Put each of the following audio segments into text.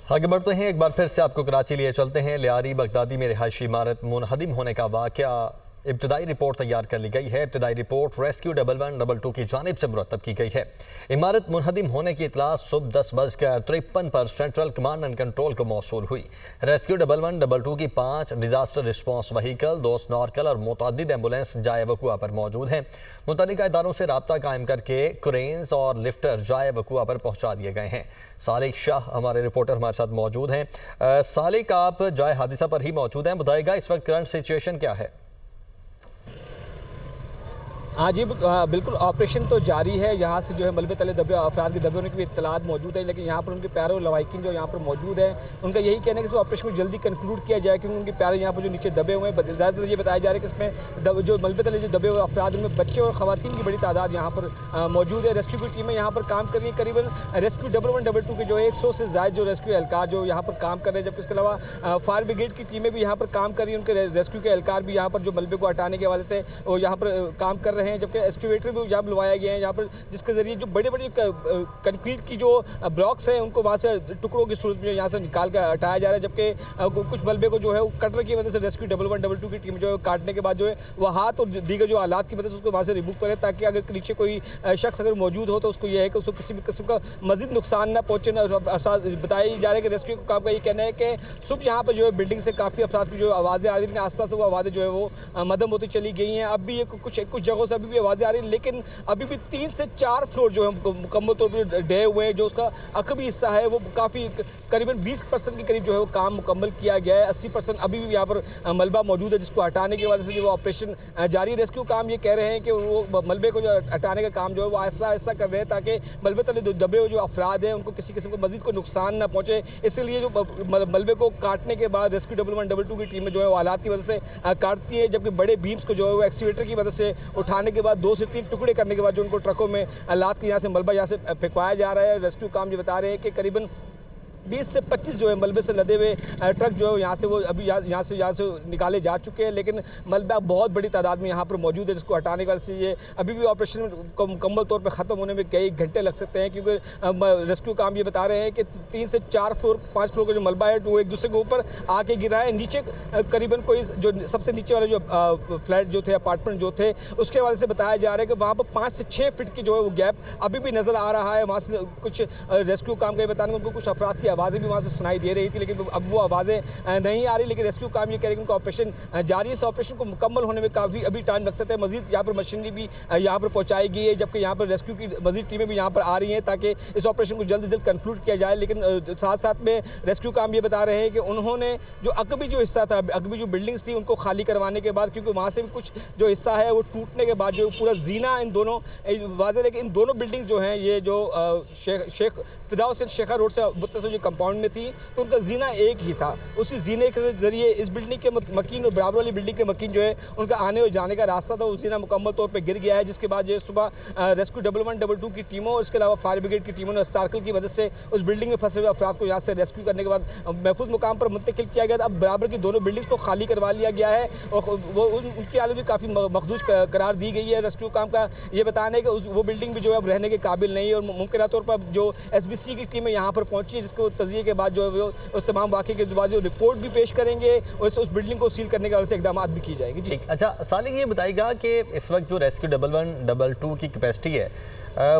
आगे बढ़ते हैं, एक बार फिर से आपको कराची लिए चलते हैं। लियारी बगदादी में रिहायशी इमारत मुनहदिम होने का वाक़या, इब्तदाई रिपोर्ट तैयार कर ली गई है। इब्तदाई रिपोर्ट रेस्क्यू 1112 की जानिब से मुरतब की गई है। इमारत मुनहदिम होने की इतला सुबह 10:53 पर सेंट्रल कमांड एंड कंट्रोल को मौसूल हुई। रेस्क्यू 1112 की 5 डिजास्टर रिस्पॉन्स व्हीकल, 2 स्नॉर्कल और मुतअद्दिद एम्बुलेंस जाए वकुआ पर मौजूद हैं। मुतल्लिका इदारों से रब्ता कायम करके क्रेन्स और लिफ्टर जाए वकुआ पर पहुंचा दिए गए हैं। सालिक शाह हमारे रिपोर्टर हमारे साथ मौजूद हैं। सालिक, आप जाए हादिसा पर ही मौजूद हैं, बताइएगा इस वक्त करंट सिचुएशन क्या है? हाँ जी, बिल्कुल ऑपरेशन तो जारी है। यहाँ से जो है मलबे तले दबे अफराद के दबे होने की भी इत्तलात मौजूद है, लेकिन यहाँ पर उनके पैरों लवाकिन जो यहाँ पर मौजूद है, उनका यही कहना है कि इस ऑपरेशन को जल्दी कंक्लूड किया जाए, क्योंकि उनके पैर यहाँ पर जो नीचे दबे हुए हैं। ज़्यादातर ये बताया जा रहा है कि इसमें जो मलबे तले जो दबे हुए अफराद, उनमें बच्चे और ख़वातीन की बड़ी तादाद यहाँ पर मौजूद है। रेस्क्यू की टीमें यहाँ पर काम कर रही हैं। करीबन रेस्क्यू 1112 के जो 100 से ज़्यादा जो रेस्क्यू एहलकार जो यहाँ पर काम कर रहे हैं, जबकि इसके अलावा फायर ब्रिगेड की टीमें भी यहाँ पर काम कर रही हैं। उनके रेस्क्यू के एहलकार भी यहाँ पर जो मलबे को हटाने के हवाले से वो यहाँ पर काम कर रहे हैं, जबकि एक्सक्यूवेटर भी यहाँ बुलवाया गया है, यहाँ पर जिसके जरिए जो बड़े बड़े कंक्रीट की जो ब्लॉक्स हैं उनको वहाँ से टुकड़ों की सूरत में यहाँ से निकाल कर हटाया जा रहा है। जबकि कुछ मलबे को जो है कटर की वजह से रेस्क्यू 1112 की टीम जो है काटने के बाद जो है वो हाथ और दीगर जो आलात की वजह से उसको वहाँ से रिमूव करे, ताकि अगर नीचे कोई शख्स अगर मौजूद हो तो उसको यह है कि उसको किसी भी किस्म का मजीद नुकसान ना पहुँचे। बताया जा रहा है कि रेस्क्यू काम का ये कहना है कि सुबह यहाँ पर जो है बिल्डिंग से काफ़ी अफराद की जो आवाज़ें आ रही हैं, आस्ता से वो आवाज़ें जो है वो मदम होती चली गई हैं। अब भी कुछ जगहों से अभी भी आवाज़ें आ रही हैं, लेकिन अभी भी 3 से 4 फ्लोर जो है मुकम्मल तौर पर डे हुए हैं। जो उसका अकबी हिस्सा है वो काफ़ी करीबन 20% के करीब जो है वो काम मुकम्मल किया गया है। 80% अभी भी यहाँ पर मलबा मौजूद है, जिसको हटाने की वजह से जो वो ऑपरेशन जारी है। रेस्क्यू काम ये कह रहे हैं कि वो मलबे को जो हटाने का काम जो है वो आहिस्ता आहिस्ता कर रहे हैं, ताकि मलबे तले दबे हुए जो अफराद हैं उनको किसी किस्म को मजीद कोई नुकसान ना पहुँचे। इसलिए जो मलबे को काटने के बाद रेस्क्यू 1112 की टीमें जो है वो हालात की वजह से काटती है, जबकि बड़े बीम्स को जो है वो एक्सीवेटर की मदद से उठाने के बाद 2 से 3 टुकड़े करने के बाद जो उनको ट्रकों में लाद के यहाँ से मलबा यहाँ से फेंकवाया जा रहा है। रेस्क्यू काम ये बता रहे हैं कि करीबन 20 से 25 जो है मलबे से लदे हुए ट्रक जो है यहाँ से वो अभी यहाँ से निकाले जा चुके हैं, लेकिन मलबा बहुत बड़ी तादाद में यहाँ पर मौजूद है, जिसको हटाने के बाद से ये अभी भी ऑपरेशन को मुकम्मल तौर पर ख़त्म होने में कई घंटे लग सकते हैं, क्योंकि रेस्क्यू काम ये बता रहे हैं कि 3 से 4 फ्लोर 5 फ्लोर का जो मलबा है वो एक दूसरे के ऊपर आके गिरा है। नीचे करीबन कोई जो सबसे नीचे वाले जो फ्लैट जो थे, अपार्टमेंट जो थे, उसके हवाले से बताया जा रहा है कि वहाँ पर 5 से 6 फीट की जो है वो गैप अभी भी नज़र आ रहा है। वहाँ से कुछ रेस्क्यू काम का बताने उनको कुछ अफराद की आवाज़ें भी वहाँ से सुनाई दे रही थी, लेकिन अब वो आवाज़ें नहीं आ रही। लेकिन रेस्क्यू काम ये कह रहे हैं कि उनका ऑपरेशन जारी है। इस ऑपरेशन को मुकम्मल होने में काफ़ी अभी टाइम लग सकता है। मजीद यहाँ पर मशीनरी भी यहाँ पर पहुँचाई गई है, जबकि यहाँ पर रेस्क्यू की मजीद टीमें भी यहाँ पर आ रही हैं, ताकि इस ऑपरेशन को जल्द से जल्द कंक्लूड किया जाए। लेकिन साथ साथ में रेस्क्यू काम ये बता रहे हैं कि उन्होंने जो अकबी जो हिस्सा था, अकबी जो बिल्डिंग्स थी, उनको खाली करवाने के बाद, क्योंकि वहाँ से भी कुछ जो हिस्सा है वो टूटने के बाद जो पूरा जीना इन दोनों वाज़ेह है कि इन दोनों बिल्डिंग जो हैं ये जो शेख फिदा हुसैन शेखा रोड से मुत्तसिल जो कंपाउंड में थी, तो उनका जीना एक ही था। उसी जीने के जरिए इस बिल्डिंग के मकीन और बराबर वाली बिल्डिंग के मकीन जो है उनका आने और जाने का रास्ता था, वो जीना मुकम्मल तौर पे गिर गया है। जिसके बाद जो सुबह रेस्क्यू 1112 की टीमों और इसके अलावा फायर ब्रिगेड की टीमों ने स्टार्कल की मदद से उस बिल्डिंग में फंसे हुए अफराद को यहाँ से रेस्क्यू करने के बाद महफूज मुकाम पर मुंतकिल किया गया। अब बराबर की दोनों बिल्डिंग्स को खाली करवा लिया गया है और वो उनकी हालत भी काफ़ी मखदूज करार दी गई है। रेस्क्यू काम का ये बताना है कि वो बिल्डिंग भी जो है अब रहने के काबिल नहीं है, और मुमकिन तौर पर जो SBC की टीमें यहाँ पर पहुँची है, जिसको तजिए के बाद जो है वो उस तमाम वाक़े के बाद जो रिपोर्ट भी पेश करेंगे और उस बिल्डिंग को सील करने के वाले से इकदाम भी की जाएगी। जी अच्छा सालिक, ये बताइएगा कि इस वक्त जो रेस्क्यू 1112 की कैपेसिटी है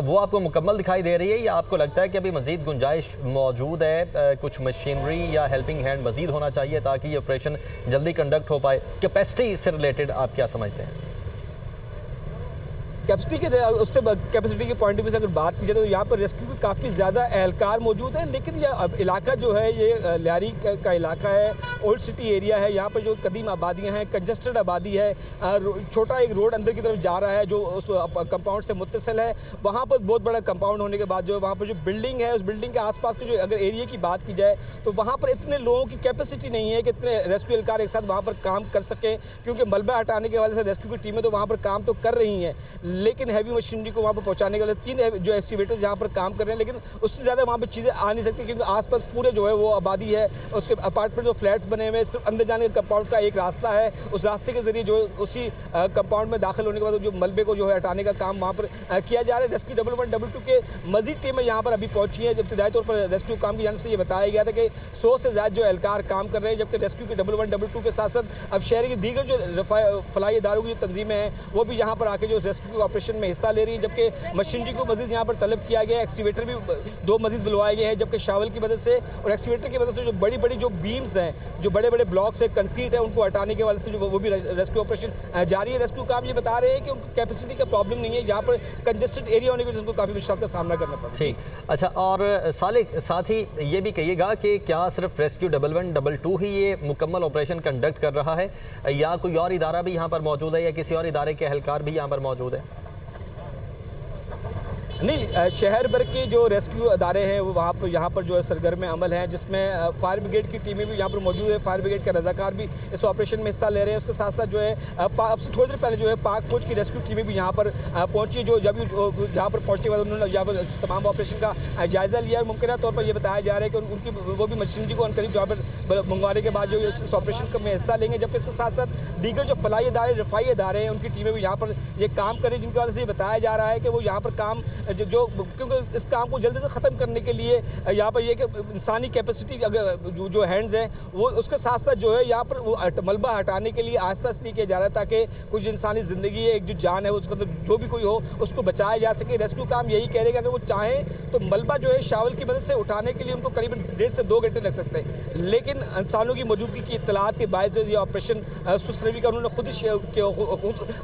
वो आपको मुकम्मल दिखाई दे रही है, या आपको लगता है कि अभी मज़ीद गुंजाइश मौजूद है, कुछ मशीनरी या हेल्पिंग हैंड मज़ीद होना चाहिए ताकि ये ऑपरेशन जल्दी कंडक्ट हो पाए? कैपेसिटी से रिलेटेड आप क्या समझते हैं? कैपेसिटी के उससे कैपेसिटी के पॉइंट ऑफ व्यू से अगर बात की जाए तो यहाँ पर रेस्क्यू के काफ़ी ज़्यादा एहलकार मौजूद हैं, लेकिन यह इलाका जो है ये लियारी का इलाका है, ओल्ड सिटी एरिया है। यहाँ पर जो कदीम आबादियाँ हैं, कंजस्टेड आबादी है, छोटा एक रोड अंदर की तरफ जा रहा है जो उस कंपाउंड से मुत्तसिल है। वहाँ पर बहुत बड़ा कंपाउंड होने के बाद जो वहाँ पर जो बिल्डिंग है, उस बिल्डिंग के आसपास के जो अगर एरिया की बात की जाए तो वहाँ पर इतने लोगों की कैपेसिटी नहीं है कि इतने रेस्क्यू एहलकार एक साथ वहाँ पर काम कर सकें, क्योंकि मलबा हटाने के वाले से रेस्क्यू की टीमें तो वहाँ पर काम तो कर रही हैं, लेकिन हैवी मशीनरी को वहाँ पर पहुँचाने के लिए 3 जो एक्सकेवेटर्स यहाँ पर काम कर रहे हैं, लेकिन उससे ज़्यादा वहाँ पर चीज़ें आ नहीं सकती क्योंकि आसपास पूरे जो है वो आबादी है। उसके अपार्टमेंट जो फ्लैट्स बने हुए हैं, सिर्फ अंदर जाने के कंपाउंड का एक रास्ता है, उस रास्ते के जरिए जो उसी कंपाउंड में दाखिल होने के बाद जो मलबे को जो है हटाने का काम वहाँ पर किया जा रहा है। रेस्क्यू 1112 के मजीद टीमें यहाँ पर अभी पहुँची हैं। जब इब्तिदाई तौर पर रेस्क्यू काम की जानिब से ये बताया गया था कि 100 से ज़्यादा जो एहलकार काम कर रहे हैं, जबकि रेस्क्यू के 1112 के साथ साथ अब शहर की दीगर जो फलाही इदारों की जो तंजीमें हैं वो भी यहाँ पर आके जो रेस्क्यू ऑपरेशन में हिस्सा ले रही हैं, जबकि मशीनरी को मजीद यहाँ पर तलब किया गया है। एक्सीवेटर भी 2 मजीद बुलवाए गए हैं, जबकि शावल की मदद से और एक्सीवेटर की मदद से जो बड़ी बड़ी जो बीम्स हैं, जो बड़े बड़े ब्लॉक्स है, कंक्रीट है, उनको हटाने के वजह से जो वो भी रेस्क्यू ऑपरेशन जारी है। रेस्क्यू काम ये बता रहे हैं कि उनको कैपेसिटी का प्रॉब्लम नहीं है, यहाँ पर कंजेस्टेड एरिया होने की वजह से उनको काफ़ी मुश्किल का सामना करना पड़ता है। ठीक, अच्छा, और सालिक साथ ही ये भी कहिएगा कि क्या सिर्फ रेस्क्यू 1112 ही ये मुकम्मल ऑपरेशन कंडक्ट कर रहा है या कोई और इदारा भी यहाँ पर मौजूद है या किसी और इदारे के एहलकार भी यहाँ पर मौजूद है? नहीं, शहर भर के जो रेस्क्यू अदारे हैं वो वहाँ पर यहाँ पर जो है सरगर्म अमल हैं, जिसमें फायर ब्रिगेड की टीमें भी यहाँ पर मौजूद है। फायर ब्रिगेड के रजाकार भी इस ऑपरेशन में हिस्सा ले रहे हैं। उसके साथ साथ जो है अब से थोड़ी देर पहले जो है पाक फौज की रेस्क्यू टीमें भी यहाँ पर पहुँची, जो जब यहाँ पर पहुँचे के बाद उन्होंने यहाँ पर तमाम ऑपरेशन का जायज़ा लिया। और मुमकिन तौर पर यह बताया जा रहा है कि उनकी वो भी मशीनरी को अनकरीब यहाँ पर मंगवाने के बाद जो इस ऑपरेशन में हिस्सा लेंगे, जबकि इसके साथ साथ दीगर जो फलाई इदारे, रफाई इदारे हैं, उनकी टीमें भी यहाँ पर ये काम करें, जिनकी वजह से ये बताया जा रहा है कि वो यहाँ पर काम जो क्योंकि इस काम को जल्दी से ख़त्म करने के लिए यहाँ पर ये कि इंसानी कैपेसिटी अगर जो हैंड्स हैं वो उसके साथ साथ जो है यहाँ पर वो मलबा हटाने के लिए आस्ते आस्ते किया जा रहा है, ताकि कुछ इंसानी ज़िंदगी है, एक जो जान है उसके अंदर जो भी कोई हो उसको बचाया जा सके। रेस्क्यू काम यही कह रहे कि अगर वो चाहें तो मलबा जो है शावल की मदद से उठाने के लिए उनको करीबन 1.5 से 2 घंटे लग सकते हैं, लेकिन इंसानों की मौजूदगी की इत्तलात के बायस ये ऑपरेशन सुसरवी का उन्होंने खुद ही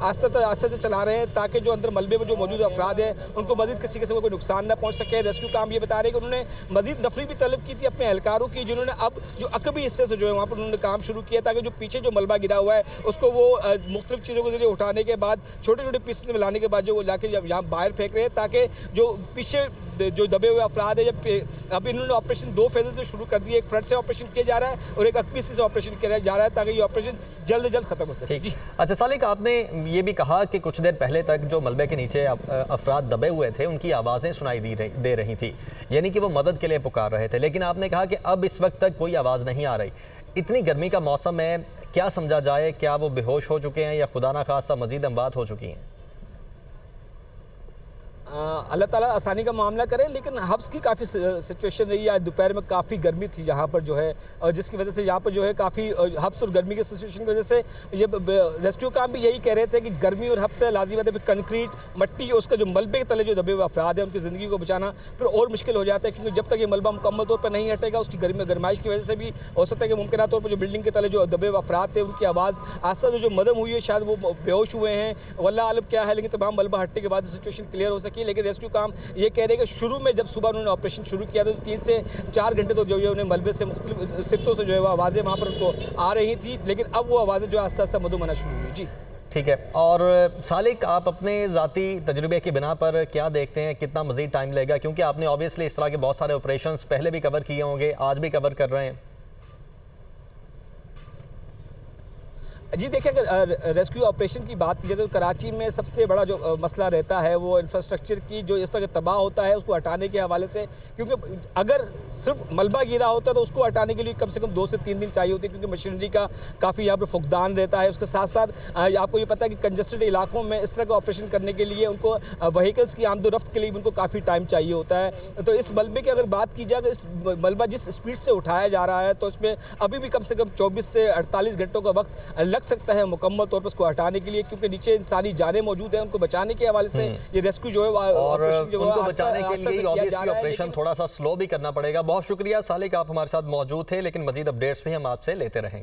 आस्ते से चला रहे हैं, ताकि जो अंदर मलबे में जो मौजूद अफराद हैं उनको मजीद किसी किस्म का कोई नुकसान न पहुंच सके। रेस्क्यू काम ये बता रहे हैं कि उन्होंने मजीद नफरी भी तलब की थी अपने एहलकारों की, जिन्होंने अब जो अकबी हिस्से से जो है वहाँ पर उन्होंने काम शुरू किया, ताकि जो पीछे जो मलबा गिरा हुआ है उसको वो मुख्तलिफ चीज़ों के जरिए उठाने के बाद छोटे छोटे पीसेस में लाने के बाद जो लाके यहाँ बाहर फेंक रहे हैं, ताकि जो पीछे जो दबे हुए अफराद है, जब अभी इन्होंने ऑपरेशन 2 फेजेस में शुरू कर दिए, एक फ्रंट से ऑपरेशन किया जा रहा है और एक अकबी से ऑपरेशन किया जा रहा है, ताकि ये ऑपरेशन जल्द जल्द खत्म हो सके। ठीक, अच्छा सालिक, आपने ये भी कहा कि कुछ देर पहले तक जो मलबे के नीचे अफराद दबे हुए थे उनकी आवाज़ें सुनाई दे रही थी, यानी कि वो मदद के लिए पुकार रहे थे, लेकिन आपने कहा कि अब इस वक्त तक कोई आवाज़ नहीं आ रही। इतनी गर्मी का मौसम है, क्या समझा जाए, क्या वो बेहोश हो चुके हैं या खुदा ना खास्ता मजीद अमवात हो चुकी हैं? अल्लाह ताला आसानी का मामला करे, लेकिन हब्स की काफ़ी सिचुएशन रही है। आज दोपहर में काफ़ी गर्मी थी यहाँ पर जो है, और जिसकी वजह से यहाँ पर जो है काफ़ी हब्स और गर्मी की सिचुएशन की वजह से ये रेस्क्यू काम भी यही कह रहे थे कि गर्मी और हब्स से लाजिम है कंक्रीट, मट्टी, उसका जो मलबे के तले जो दबे हुए अफराद हैं उनकी ज़िंदगी को बचाना फिर और मुश्किल हो जाता है, क्योंकि जब तक ये मलबा मुकम्मल तौर पर नहीं हटेगा उसकी गर्माइश की वजह से भी हो सकता है कि मुमकिन तौर पर जो बिल्डिंग के तले जो दबे हुए अफराद थे उनकी आवाज़ आस्था से जो मदम हुई है शायद वो बेहोश हुए हैं, वल्लाह आलम क्या है, लेकिन तमाम मलबा हटने के बाद सिचुएशन क्लियर हो सकी। लेकिन रेस्क्यू काम ये कह रहे हैं कि शुरू में जब सुबह उन्होंने ऑपरेशन शुरू किया तो 3 से 4 घंटे तो जो है उन्हें मलबे से मुख्तलिफ सिफ्तों से जो है वो आवाज़ें वहाँ पर उनको आ रही थी, लेकिन अब वो आवाज़ें जो आस्ता आस्ता मधुम होना शुरू हुई। जी ठीक है, और सालिक, आप अपने ज़ाती तजुर्बे की बिना पर क्या देखते हैं, कितना मज़ीद टाइम लगेगा, क्योंकि आपने ऑब्वियसली इस तरह के बहुत सारे ऑपरेशंस पहले भी कवर किए होंगे, आज भी कवर कर रहे हैं? जी देखिए, अगर रेस्क्यू ऑपरेशन की बात की जाए तो कराची में सबसे बड़ा जो मसला रहता है वो इंफ्रास्ट्रक्चर की जो इस तरह तबाह होता है उसको हटाने के हवाले से, क्योंकि अगर सिर्फ मलबा गिरा होता तो उसको हटाने के लिए कम से कम 2 से 3 दिन चाहिए होते, क्योंकि मशीनरी का काफ़ी यहाँ पर फुकदान रहता है। उसके साथ साथ आपको ये पता है कि कंजस्टेड इलाकों में इस तरह का ऑपरेशन करने के लिए उनको व्हीकल्स की आमदोरफ्त के लिए उनको काफ़ी टाइम चाहिए होता है। तो इस मलबे की अगर बात की जाए, इस मलबा जिस स्पीड से उठाया जा रहा है तो इसमें अभी भी कम से कम 24 से 48 घंटों का वक्त लग सकता है मुकम्मल तौर पर उसको हटाने के लिए, क्योंकि नीचे इंसानी जानें मौजूद हैं, उनको बचाने के हवाले से ये रेस्क्यू जो है और उनको बचाने के लिए ऑब्वियसली ऑपरेशन थोड़ा सा स्लो भी करना पड़ेगा। बहुत शुक्रिया सालिक, आप हमारे साथ मौजूद थे, लेकिन मजीद अपडेट्स भी हम आपसे लेते रहेंगे।